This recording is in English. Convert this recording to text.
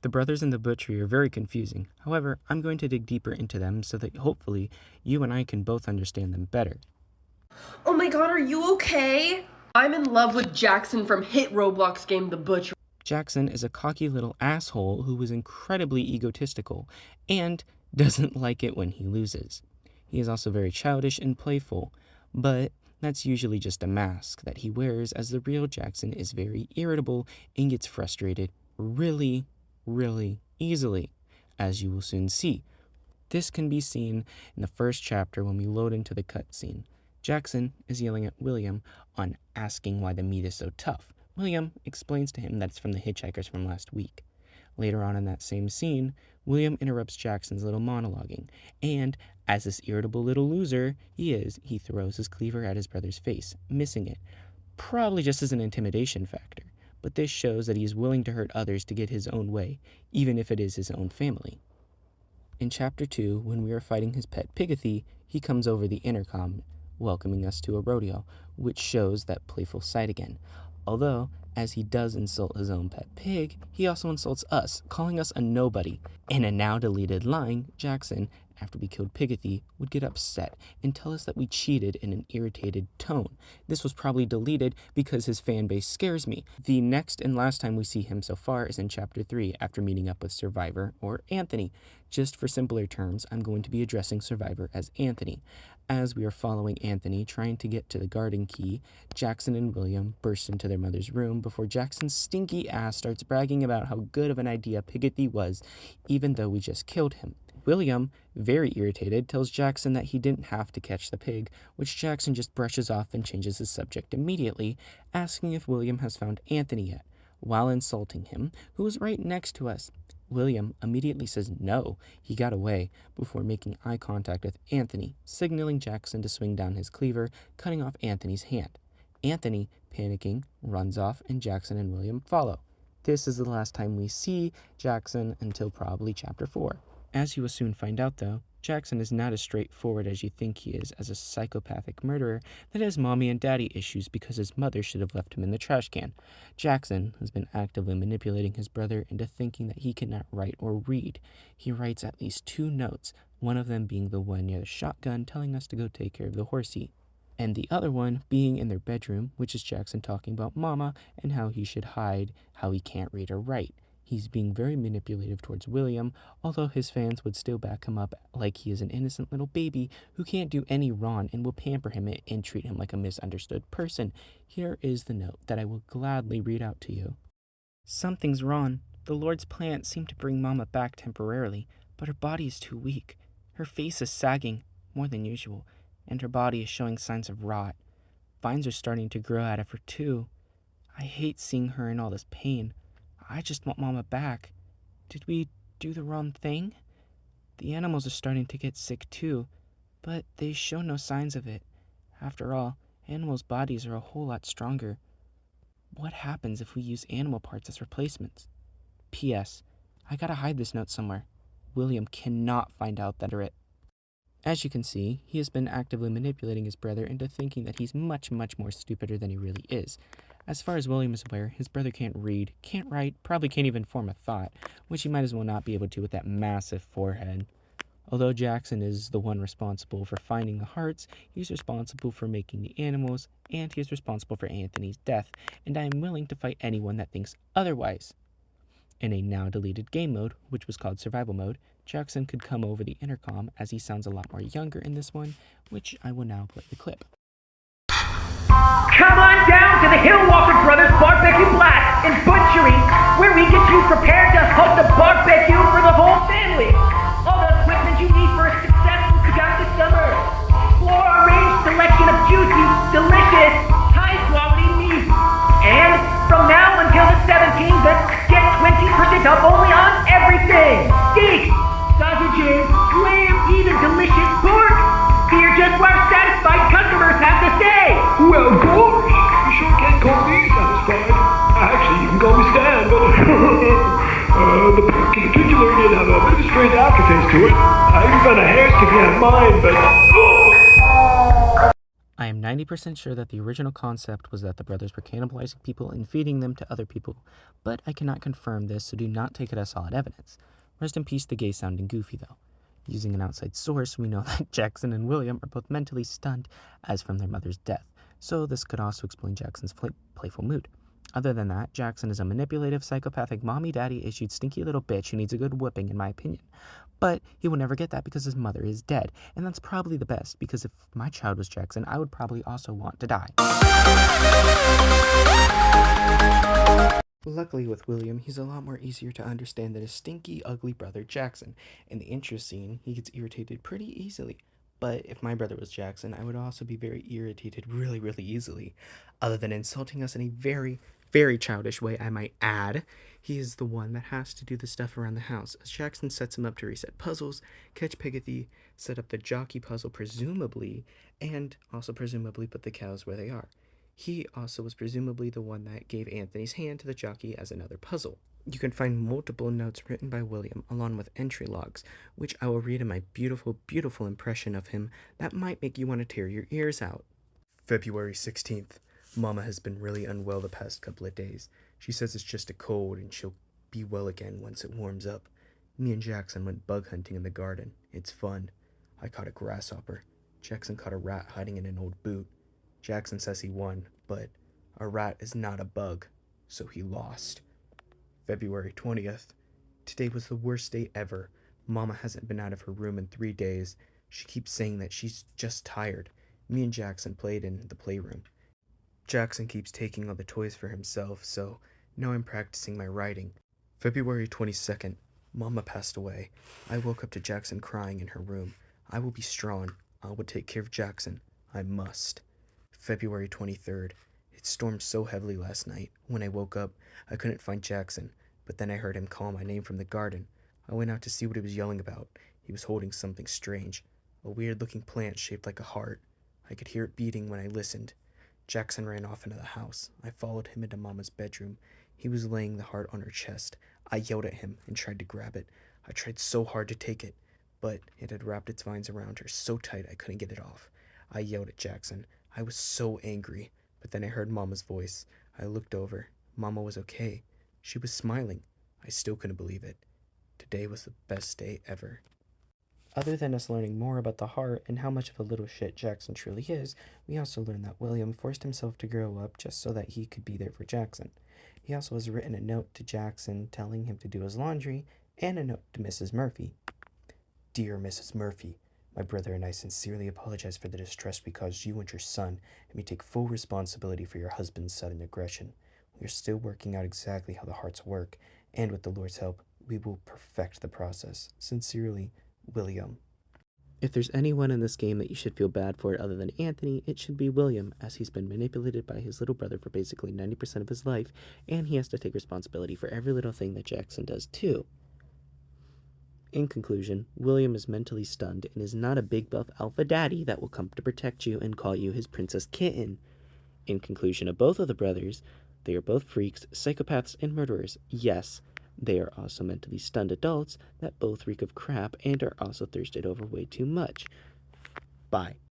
The brothers in the Butchery are very confusing. However, I'm going to dig deeper into them so that hopefully you and I can both understand them better. Oh my god, are you okay? I'm in love with Jackson from hit Roblox game The Butchery. Jackson is a cocky little asshole who is incredibly egotistical and doesn't like it when he loses. He is also very childish and playful, but that's usually just a mask that he wears, as the real Jackson is very irritable and gets frustrated really easily, as you will soon see. This can be seen in the first chapter when we load into the cutscene. Jackson is yelling at William on asking why the meat is so tough. William explains to him that it's from the hitchhikers from last week. Later on in that same scene, William interrupts Jackson's little monologuing, and as this irritable little loser he throws his cleaver at his brother's face, missing it, probably just as an intimidation factor. But this shows that he is willing to hurt others to get his own way, even if it is his own family. In Chapter 2, when we are fighting his pet Pigothy, he comes over the intercom, welcoming us to a rodeo, which shows that playful side again. Although, as he does insult his own pet pig, he also insults us, calling us a nobody. In a now-deleted line, Jackson, after we killed Pigothy, would get upset and tell us that we cheated in an irritated tone. This was probably deleted because his fan base scares me. The next and last time we see him so far is in Chapter 3, after meeting up with Survivor, or Anthony. Just for simpler terms, I'm going to be addressing Survivor as Anthony. As we are following Anthony trying to get to the garden key, Jackson and William burst into their mother's room before Jackson's stinky ass starts bragging about how good of an idea Pigothy was, even though we just killed him. William, very irritated, tells Jackson that he didn't have to catch the pig, which Jackson just brushes off and changes his subject immediately, asking if William has found Anthony yet, while insulting him, who is right next to us. William immediately says no, he got away, before making eye contact with Anthony, signaling Jackson to swing down his cleaver, cutting off Anthony's hand. Anthony, panicking, runs off, and Jackson and William follow. This is the last time we see Jackson until probably Chapter 4. As you will soon find out, though, Jackson is not as straightforward as you think he is as a psychopathic murderer that has mommy and daddy issues because his mother should have left him in the trash can. Jackson has been actively manipulating his brother into thinking that he cannot write or read. He writes at least 2 notes, one of them being the one near the shotgun telling us to go take care of the horsey, and the other one being in their bedroom, which is Jackson talking about Mama and how he should hide how he can't read or write. He's being very manipulative towards William, although his fans would still back him up like he is an innocent little baby who can't do any wrong and will pamper him and treat him like a misunderstood person. Here is the note that I will gladly read out to you. Something's wrong. The Lord's plans seem to bring Mama back temporarily, but her body is too weak. Her face is sagging, more than usual, and her body is showing signs of rot. Vines are starting to grow out of her too. I hate seeing her in all this pain. I just want Mama back. Did we do the wrong thing? The animals are starting to get sick too, but they show no signs of it. After all, animals' bodies are a whole lot stronger. What happens if we use animal parts as replacements? P.S. I gotta hide this note somewhere. William cannot find out that it. As you can see, he has been actively manipulating his brother into thinking that he's much more stupider than he really is. As far as William is aware, his brother can't read, can't write, probably can't even form a thought, which he might as well not be able to with that massive forehead. Although Jackson is the one responsible for finding the hearts, he's responsible for making the animals, and he is responsible for Anthony's death, and I am willing to fight anyone that thinks otherwise. In a now-deleted game mode, which was called Survival Mode, Jackson could come over the intercom as he sounds a lot more younger in this one, which I will now play the clip. Come on down to the Hillwalker Brothers Barbecue Blast in Butchery, where we get you prepared to host a barbecue for the whole family. All the equipment you need for a successful cookout this summer. Floor-arranged selection of juicy, delicious, high-quality meat. And from now until the 17th, get 20% off only on everything. Steaks, sausages, lamb, even delicious pork. Hear just what satisfied customers have to say. Well, gosh, you sure can't call me satisfied. Actually, you can call me Stan, but the pork in particular did have a bit of a strange aftertaste to it. I even found a hair sticking out of mine, but... I am 90% sure that the original concept was that the brothers were cannibalizing people and feeding them to other people, but I cannot confirm this, so do not take it as solid evidence. Rest in peace the gay sounding Goofy, though. Using an outside source, we know that Jackson and William are both mentally stunned as from their mother's death, so this could also explain Jackson's playful mood. Other than that, Jackson is a manipulative, psychopathic, mommy-daddy issued stinky little bitch who needs a good whipping, in my opinion. But he will never get that because his mother is dead, and that's probably the best, because if my child was Jackson, I would probably also want to die. Luckily with William, he's a lot more easier to understand than his stinky, ugly brother Jackson. In the intro scene, he gets irritated pretty easily. But if my brother was Jackson, I would also be very irritated really, really easily. Other than insulting us in a very, very childish way, I might add, he is the one that has to do the stuff around the house, as Jackson sets him up to reset puzzles, catch Pigothy, set up the jockey puzzle presumably, and also presumably put the cows where they are. He also was presumably the one that gave Anthony's hand to the jockey as another puzzle. You can find multiple notes written by William along with entry logs, which I will read in my beautiful, beautiful impression of him that might make you want to tear your ears out. February 16th. Mama has been really unwell the past couple of days. She says it's just a cold and she'll be well again once it warms up. Me and Jackson went bug hunting in the garden. It's fun. I caught a grasshopper. Jackson caught a rat hiding in an old boot. Jackson says he won, but a rat is not a bug, so he lost. February 20th. Today was the worst day ever. Mama hasn't been out of her room in 3 days. She keeps saying that she's just tired. Me and Jackson played in the playroom. Jackson keeps taking all the toys for himself, so now I'm practicing my writing. February 22nd. Mama passed away. I woke up to Jackson crying in her room. I will be strong. I will take care of Jackson. I must. February 23rd. It stormed so heavily last night. When I woke up, I couldn't find Jackson, but then I heard him call my name from the garden. I went out to see what he was yelling about. He was holding something strange, a weird-looking plant shaped like a heart. I could hear it beating when I listened. Jackson ran off into the house. I followed him into Mama's bedroom. He was laying the heart on her chest. I yelled at him and tried to grab it. I tried so hard to take it, but it had wrapped its vines around her so tight I couldn't get it off. I yelled at Jackson. I was so angry, but then I heard Mama's voice. I looked over. Mama was okay. She was smiling. I still couldn't believe it. Today was the best day ever. Other than us learning more about the heart and how much of a little shit Jackson truly is, we also learned that William forced himself to grow up just so that he could be there for Jackson. He also has written a note to Jackson telling him to do his laundry and a note to Mrs. Murphy. Dear Mrs. Murphy, my brother and I sincerely apologize for the distress we caused you and your son, and we take full responsibility for your husband's sudden aggression. We are still working out exactly how the hearts work, and with the Lord's help, we will perfect the process. Sincerely, William. If there's anyone in this game that you should feel bad for other than Anthony, it should be William, as he's been manipulated by his little brother for basically 90% of his life, and he has to take responsibility for every little thing that Jackson does too. In conclusion, William is mentally stunned and is not a big buff alpha daddy that will come to protect you and call you his princess kitten. In conclusion of both of the brothers, they are both freaks, psychopaths, and murderers. Yes, they are also mentally stunned adults that both reek of crap and are also thirsted over way too much. Bye.